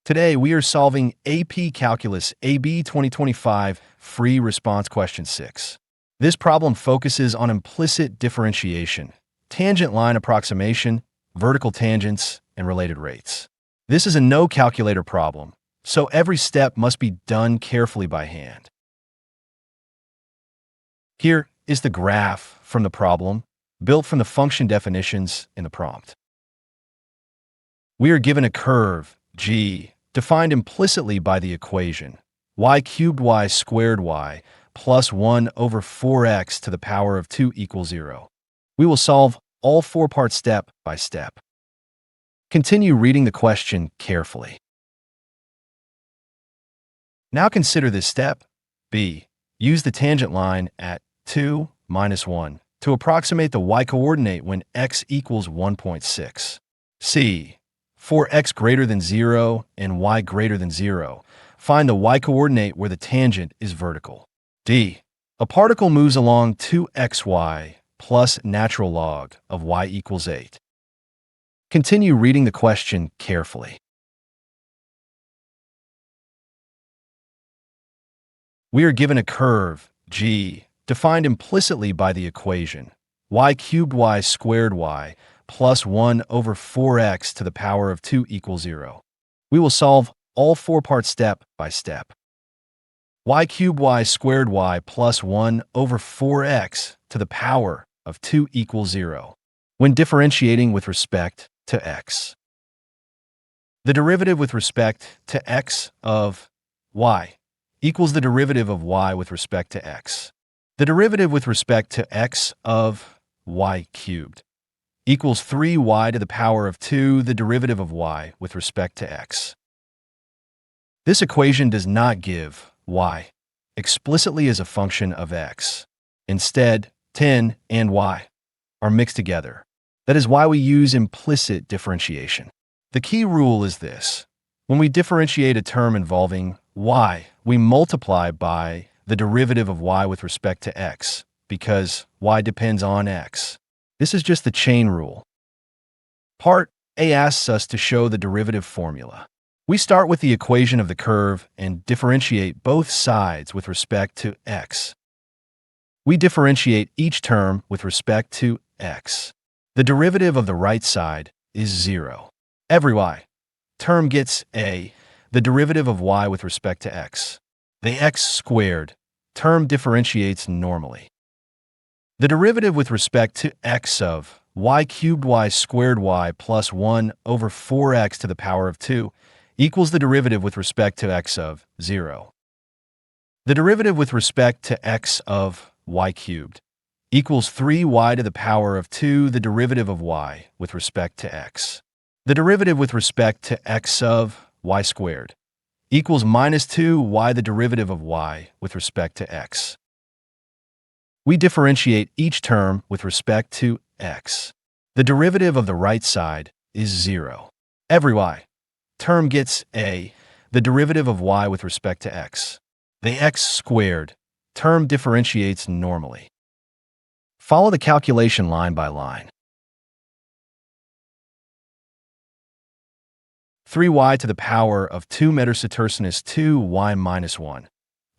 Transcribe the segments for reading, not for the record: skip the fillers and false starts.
Today, we are solving AP Calculus AB 2025 Free Response Question 6. This problem focuses on implicit differentiation, tangent line approximation, vertical tangents, and related rates. This is a no-calculator problem, so every step must be done carefully by hand. Here is the graph from the problem, built from the function definitions in the prompt. We are given a curve, g, defined implicitly by the equation y cubed y squared y plus 1 over 4x to the power of 2 equals 0. We will solve all four parts step by step. Continue reading the question carefully. Now consider this step. B. Use the tangent line at 2, minus 1 to approximate the y-coordinate when x equals 1.6. C. For x greater than 0 and y greater than 0, find the y-coordinate where the tangent is vertical. D. A particle moves along 2xy plus natural log of y equals 8. Continue reading the question carefully. We are given a curve, g, defined implicitly by the equation y cubed y squared y plus 1 over 4x to the power of 2 equals 0. We will solve all four parts step by step. Y cubed y squared y plus 1 over 4x to the power of 2 equals 0. When differentiating with respect to x, the derivative with respect to x of y equals the derivative of y with respect to x. The derivative with respect to x of y cubed equals 3y to the power of 2, the derivative of y with respect to x. This equation does not give y explicitly as a function of x. Instead, 10 and y are mixed together. That is why we use implicit differentiation. The key rule is this. When we differentiate a term involving y, we multiply by the derivative of y with respect to x, because y depends on x. This is just the chain rule. Part A asks us to show the derivative formula. We start with the equation of the curve and differentiate both sides with respect to x. We differentiate each term with respect to x. The derivative of the right side is 0. Every y term gets a, the derivative of y with respect to x. The x squared term differentiates normally. The derivative with respect to x of y cubed y squared y plus 1 over 4x to the power of 2 equals the derivative with respect to x of 0. The derivative with respect to x of y cubed equals 3y to the power of 2, the derivative of y with respect to x. The derivative with respect to x of y squared equals minus 2y, the derivative of y with respect to x. We differentiate each term with respect to x. The derivative of the right side is 0. Every y term gets a, the derivative of y with respect to x. The x squared term differentiates normally. Follow the calculation line by line. 3y to the power of 2 metacetersen is 2y minus 1.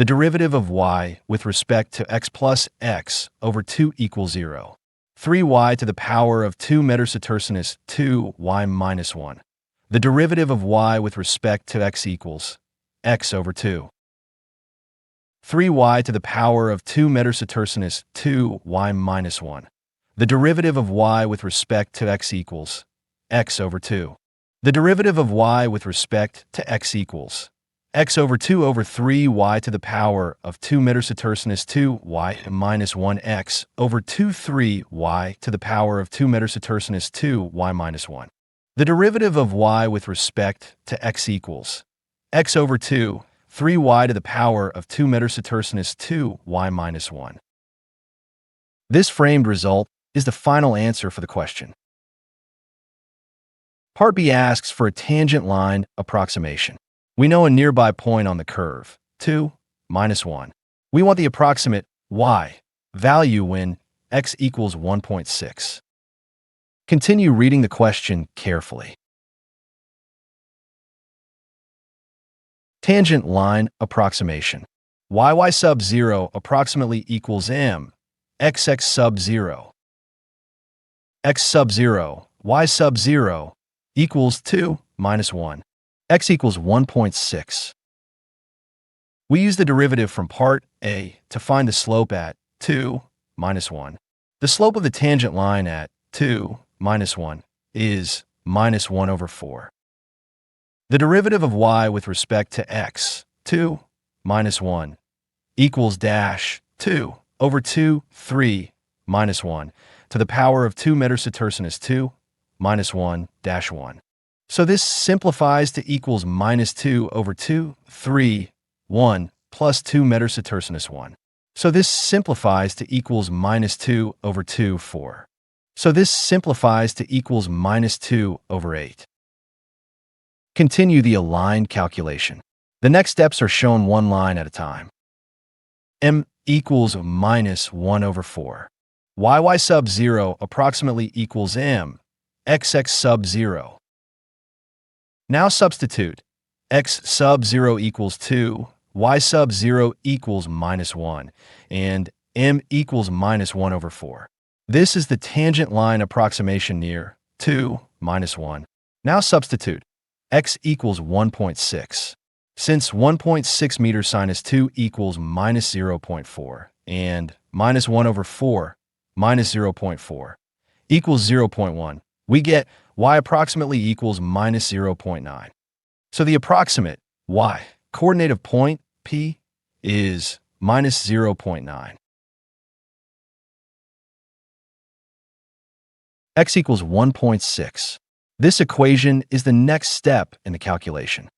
The derivative of y with respect to x plus x over 2 equals 0. 3y to the power of 2 metacetersen is 2y minus 1. The derivative of y with respect to x equals x over 2. 3y to the power of 2 metacetersen is 2y minus 1. The derivative of y with respect to x equals x over 2. The derivative of y with respect to x equals x over 2 over 3y to the power of 2 metacetersen is 2y minus 1x over 2 3y to the power of 2 metacetersen is 2y minus 1. The derivative of y with respect to x equals x over 2, 3y to the power of 2 metacetersen is 2y minus 1. This framed result is the final answer for the question. Part B asks for a tangent line approximation. We know a nearby point on the curve, 2, minus 1. We want the approximate y value when x equals 1.6. Continue reading the question carefully. Tangent line approximation. Y sub 0 approximately equals m, xx sub 0. X sub 0, y sub 0 equals 2 minus 1. X equals 1.6. We use the derivative from part A to find the slope at 2 minus 1. The slope of the tangent line at 2 minus 1 is minus 1 over 4. The derivative of y with respect to x, 2 minus 1, equals dash 2 over 2, 3 minus 1 to the power of 2 metasetercinus 2 minus 1 dash 1. So this simplifies to equals minus 2 over 2, 3, 1 plus 2 metasetercinus 1. So this simplifies to equals minus 2 over 2, 4. So this simplifies to equals minus 2 over 8. Continue the aligned calculation. The next steps are shown one line at a time. M equals minus 1 over 4. Y sub 0 approximately equals m, xx sub 0. Now substitute. X sub 0 equals 2, y sub 0 equals minus 1, and m equals minus 1 over 4. This is the tangent line approximation near 2 minus 1. Now substitute. X equals 1.6. Since 1.6 meters sinus 2 equals minus 0.4, and minus 1 over 4 minus 0.4 equals 0.1, we get y approximately equals minus 0.9. So the approximate y coordinate of point P is minus 0.9. X equals 1.6. This equation is the next step in the calculation.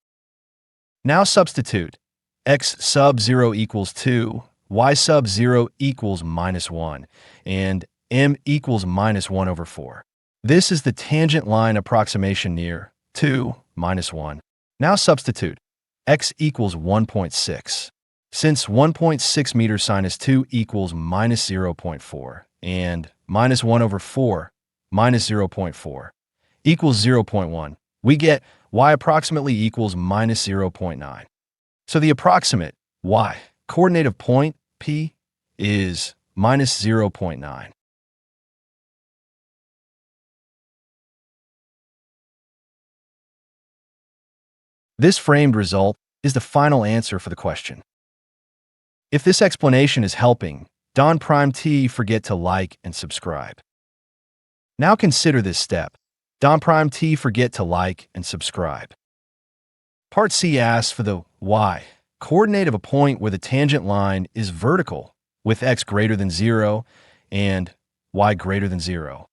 Now substitute. X sub 0 equals 2, y sub 0 equals minus 1, and m equals minus 1 over 4. This is the tangent line approximation near 2 minus 1. Now substitute. X equals 1.6. Since 1.6 meters sinus 2 equals minus 0.4, and minus 1 over 4 minus 0.4 equals 0.1, we get y approximately equals minus 0.9. So the approximate y coordinate of point P is minus 0.9. This framed result is the final answer for the question. If this explanation is helping, don't forget to like and subscribe. Now consider this step. Don't forget to like and subscribe. Part C asks for the y coordinate of a point where the tangent line is vertical with x greater than 0 and y greater than 0.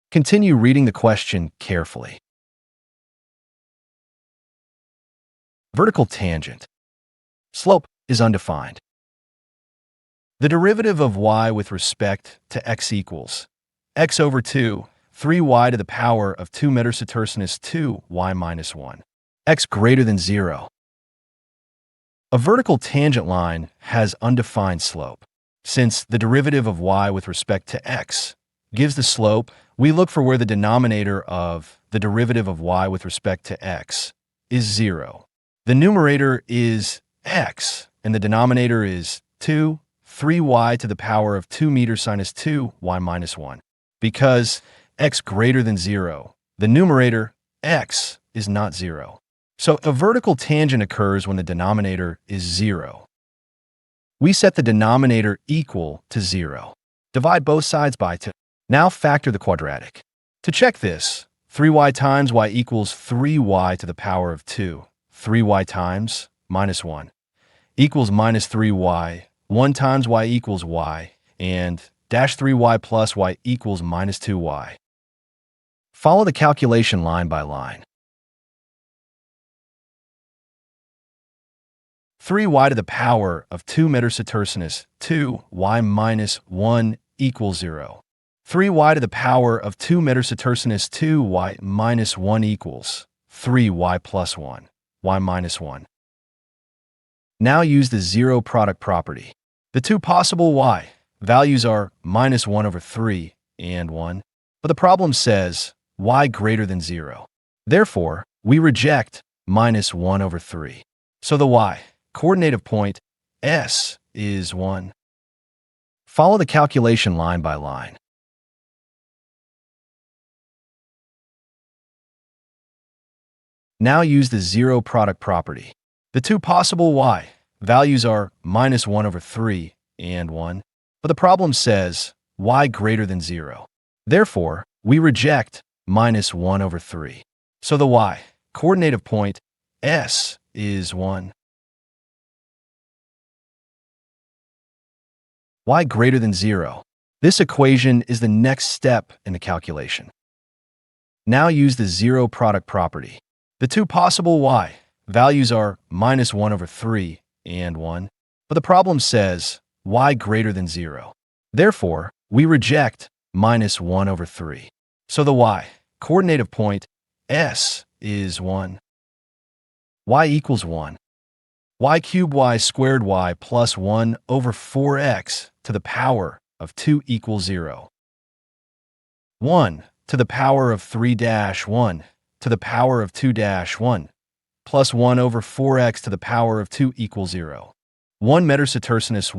Continue reading the question carefully. Vertical tangent. Slope is undefined. The derivative of y with respect to x equals x over 2, 3y to the power of 2 metasetercinus 2y minus 1, x greater than 0. A vertical tangent line has undefined slope. Since the derivative of y with respect to x gives the slope, we look for where the denominator of the derivative of y with respect to x is 0. The numerator is x, and the denominator is 2, 3y to the power of 2 meters sinus 2y minus 1. Because x greater than 0, the numerator x is not 0. So a vertical tangent occurs when the denominator is 0. We set the denominator equal to 0. Divide both sides by 2. Now factor the quadratic. To check this, 3y times y equals 3y to the power of 2. 3y times minus 1 equals minus 3y. 1 times y equals y, and dash 3y plus y equals minus 2y. Follow the calculation line by line. 3y to the power of 2 metasetercinus 2y minus 1 equals 0. 3y to the power of 2 metasetercinus 2y minus 1 equals 3y plus 1, y minus 1. Now use the zero product property. The two possible y values are minus 1 over 3 and 1, but the problem says y greater than 0. Therefore, we reject minus 1 over 3. So the y coordinate of point S is 1. Follow the calculation line by line. Now use the zero product property. The two possible y values are -1/3 and 1, but the problem says y greater than 0. Therefore, we reject -1/3. So the y coordinate of point S is 1. Y greater than 0. This equation is the next step in the calculation. Now use the zero product property. The two possible y values are -1/3 and 1, but the problem says y greater than 0. Therefore, we reject -1/3. So the y coordinate of point S is 1. Y equals 1. Y cubed y squared y plus 1/4x to the power of 2 equals 0. 1 to the power of 3-1 to the power of 2-1 plus 1/4x to the power of 2 equals 0. 1 metasetercinus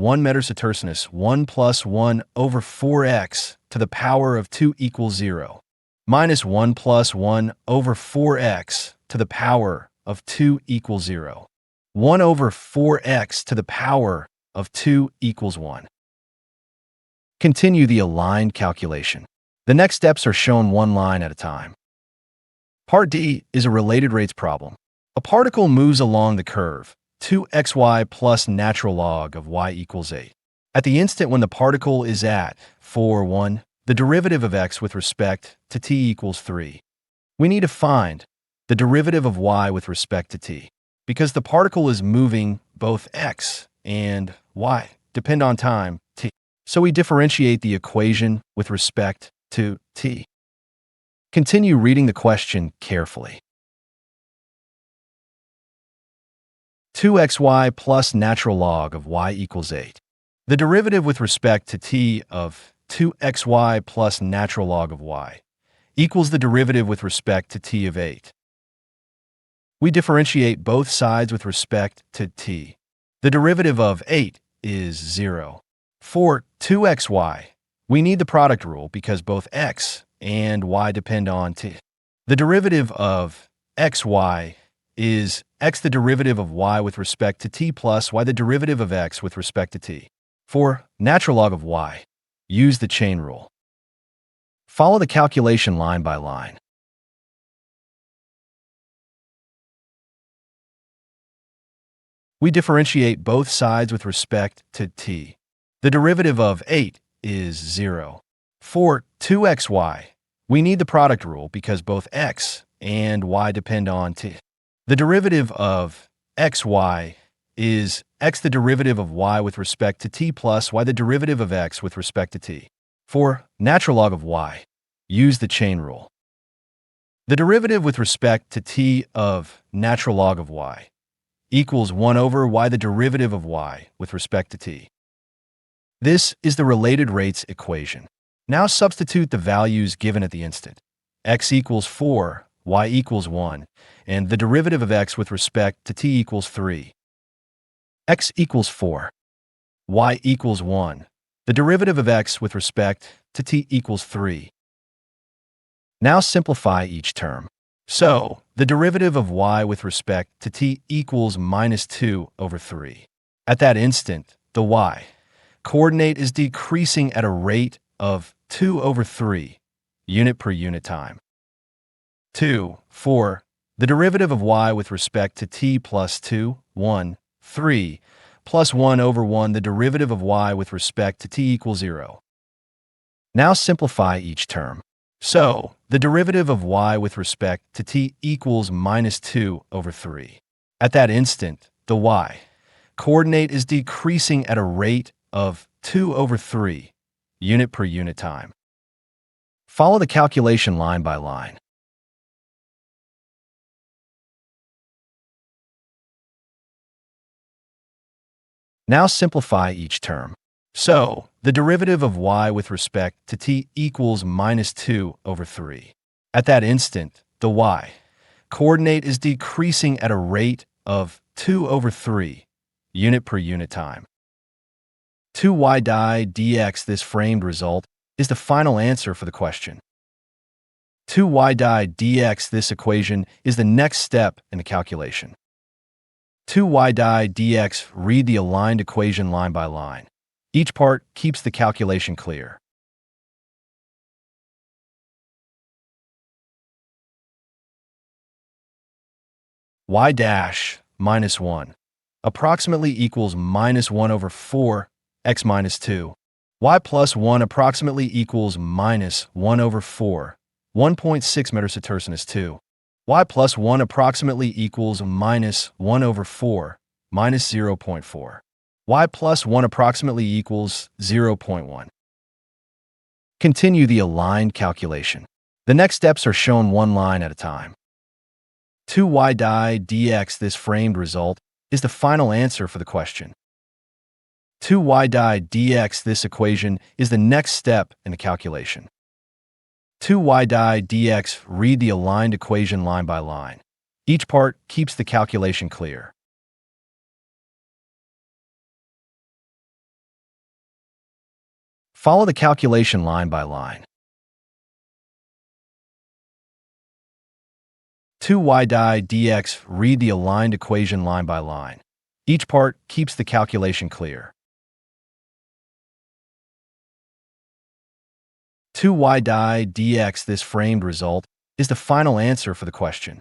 1 plus 1/4x to the power of 2 equals 0. Minus 1 plus 1/4x to the power of 2 equals 0. 1/4x to the power of 2 equals 1. Continue the aligned calculation. The next steps are shown one line at a time. Part D is a related rates problem. A particle moves along the curve 2xy plus natural log of y equals 8. At the instant when the particle is at 4, 1, the derivative of x with respect to t equals 3. We need to find the derivative of y with respect to t. Because the particle is moving, both x and y depend on time, t. So we differentiate the equation with respect to t. Continue reading the question carefully. 2xy plus natural log of y equals 8. The derivative with respect to t of 2xy plus natural log of y equals the derivative with respect to t of 8. We differentiate both sides with respect to t. The derivative of 8 is 0. For 2xy, we need the product rule because both x and y depend on t. The derivative of xy is x the derivative of y with respect to t plus y the derivative of x with respect to t. For natural log of y, use the chain rule. Follow the calculation line by line. We differentiate both sides with respect to t. The derivative of 8 is 0. For 2xy, we need the product rule because both x and y depend on t. The derivative of xy is x the derivative of y with respect to t plus y the derivative of x with respect to t. For natural log of y, use the chain rule. The derivative with respect to t of natural log of y equals 1/y the derivative of y with respect to t. This is the related rates equation. Now substitute the values given at the instant. X equals 4, y equals 1, and the derivative of x with respect to t equals 3. X equals 4, y equals 1. The derivative of x with respect to t equals 3. Now simplify each term. So, the derivative of y with respect to t equals -2/3. At that instant, the y coordinate is decreasing at a rate of 2/3 unit per unit time. 2, 4. The derivative of y with respect to t plus 2, 1, 3, plus 1/1. The derivative of y with respect to t equals 0. Now simplify each term. So, the derivative of y with respect to t equals -2/3. At that instant, the y coordinate is decreasing at a rate of 2/3 unit per unit time. Follow the calculation line by line. Now simplify each term. So, the derivative of y with respect to t equals -2/3. At that instant, the y coordinate is decreasing at a rate of 2 over 3, unit per unit time. 2y die dx. This framed result is the final answer for the question. 2y die dx. This equation is the next step in the calculation. 2y die dx. Read the aligned equation line by line. Each part keeps the calculation clear. Y dash minus 1 approximately equals minus 1 over 4 x minus 2. Y plus 1 approximately equals minus 1 over 4, 1.6 meters is 2. Y plus 1 approximately equals minus 1 over 4, minus 0.4. Y plus 1 approximately equals 0.1. Continue the aligned calculation. The next steps are shown one line at a time. 2y die dx. This framed result is the final answer for the question. 2y die dx. This equation is the next step in the calculation. 2y die dx. Read the aligned equation line by line. Each part keeps the calculation clear. Follow the calculation line by line. 2y die dx. Read the aligned equation line by line. Each part keeps the calculation clear. 2y die dx. This framed result is the final answer for the question.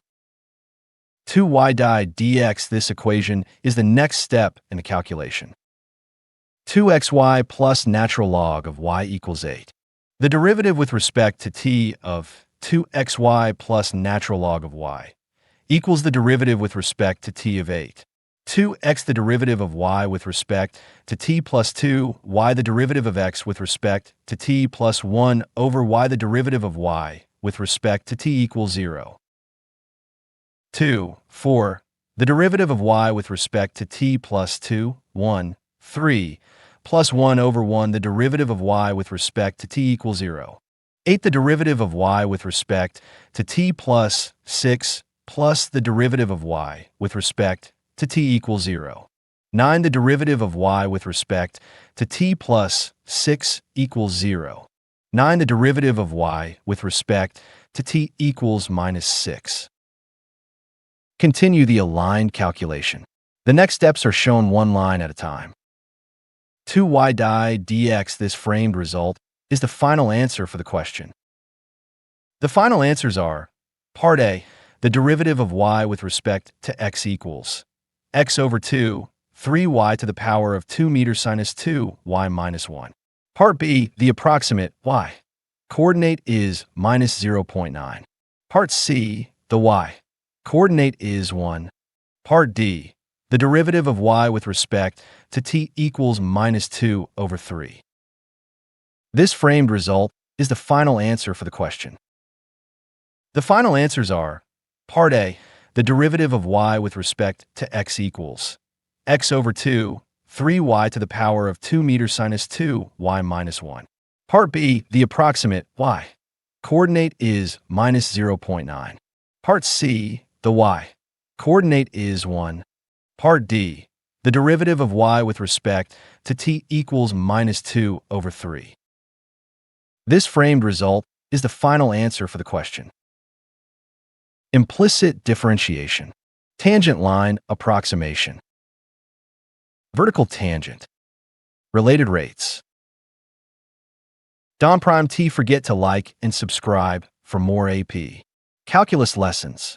2y die dx. This equation is the next step in the calculation. 2xy plus natural log of y equals 8. The derivative with respect to t of 2xy plus natural log of y equals the derivative with respect to t of 8. 2x the derivative of y with respect to t plus 2, y the derivative of x with respect to t plus 1 over y the derivative of y with respect to t equals 0. 2, 4. The derivative of y with respect to t plus 2, 1, 3, plus 1 over 1 the derivative of y with respect to t equals 0. 8 the derivative of y with respect to t plus 6 plus the derivative of y with respect to t equals 0. 9 the derivative of y with respect to t plus 6 equals 0. 9 the derivative of y with respect to t equals minus 6. Continue the aligned calculation. The next steps are shown one line at a time. 2y die dx. This framed result is the final answer for the question. The final answers are: Part A, the derivative of y with respect to x equals x over 2, 3y to the power of 2 meters sinus 2, y minus 1. Part B, the approximate y coordinate is minus 0.9. Part C, the y coordinate is 1. Part D, the derivative of y with respect to t equals minus 2 over 3. This framed result is the final answer for the question. The final answers are: Part A, the derivative of y with respect to x equals x over 2, 3y to the power of 2 meters sinus 2, y minus 1. Part B, the approximate y coordinate is minus 0.9. Part C, the y coordinate is 1. Part D, the derivative of y with respect to t equals minus 2 over 3. This framed result is the final answer for the question. Implicit differentiation. Tangent line approximation. Vertical tangent. Related rates. Don Prime T. Forget to like and subscribe for more AP Calculus lessons.